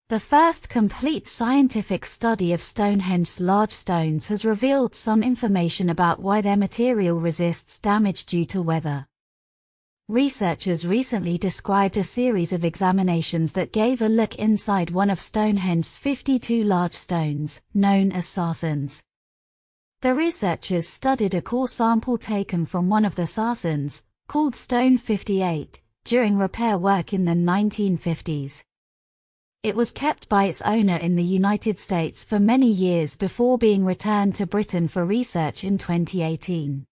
The first complete scientific study of Stonehenge's large stones has revealed some information about why their material resists damage due to weather. Researchers recently described a series of examinations that gave a look inside one of Stonehenge's 52 large stones, known as sarsens. The researchers studied a core sample taken from one of the sarsens, called Stone 58, during repair work in the 1950s. It was kept by its owner in the United States for many years before being returned to Britain for research in 2018.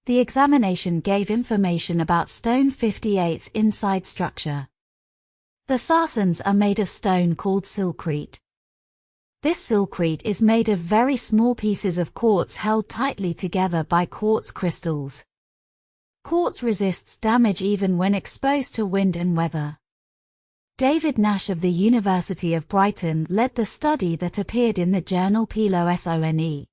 The examination gave information about Stone 58's inside structure. The sarsens are made of stone called silcrete. This silcrete is made of very small pieces of quartz held tightly together by quartz crystals. Quartz resists damage even when exposed to wind and weather. David Nash of the University of Brighton led the study that appeared in the journal PLOSONE.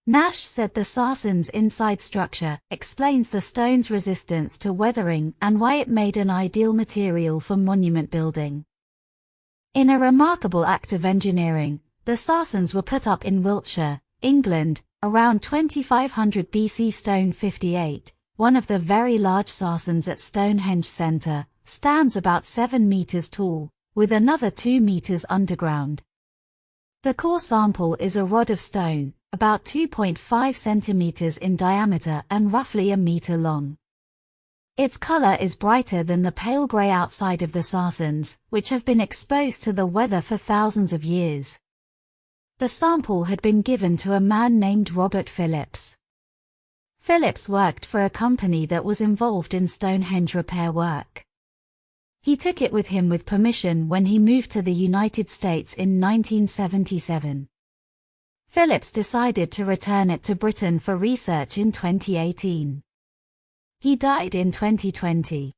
Nash said the sarsen's inside structure explains the stone's resistance to weathering and why it made an ideal material for monument building. In a remarkable act of engineering, the sarsens were put up in Wiltshire, England, around 2500 BC. Stone 58, one of the very large sarsens at Stonehenge Centre, stands about 7 meters tall, with another 2 meters underground. The core sample is a rod of stone, about 2.5 centimeters in diameter and roughly a meter long. Its color is brighter than the pale gray outside of the sarsens, which have been exposed to the weather for thousands of years. The sample had been given to a man named Robert Phillips. Phillips worked for a company that was involved in Stonehenge repair work. He took it with him with permission when he moved to the United States in 1977. Phillips decided to return it to Britain for research in 2018. He died in 2020.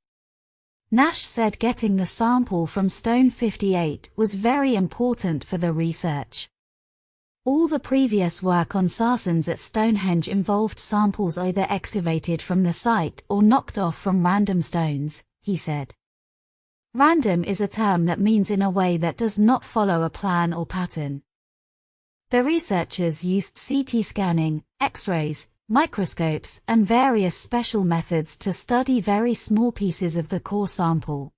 Nash said getting the sample from Stone 58 was very important for the research. All the previous work on sarsens at Stonehenge involved samples either excavated from the site or knocked off from random stones, he said. Random is a term that means in a way that does not follow a plan or pattern. The researchers used CT scanning, X-rays, microscopes, and various special methods to study very small pieces of the core sample.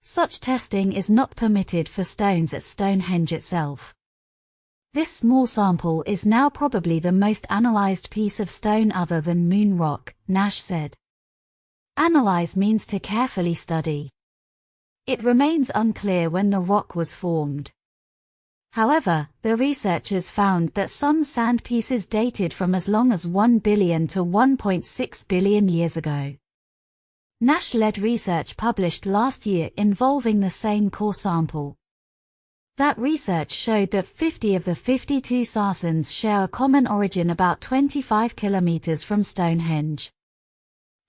Such testing is not permitted for stones at Stonehenge itself. This small sample is now probably the most analyzed piece of stone other than moon rock, Nash said. Analyze means to carefully study. It remains unclear when the rock was formed. However, the researchers found that some sand pieces dated from as long as 1 billion to 1.6 billion years ago. Nash-led research published last year involving the same core sample. That research showed that 50 of the 52 sarsens share a common origin about 25 kilometers from Stonehenge.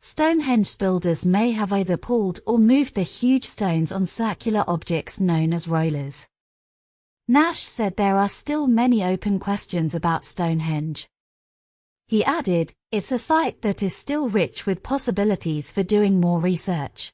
Stonehenge builders may have either pulled or moved the huge stones on circular objects known as rollers. Nash said there are still many open questions about Stonehenge. He added, "It's a site that is still rich with possibilities for doing more research."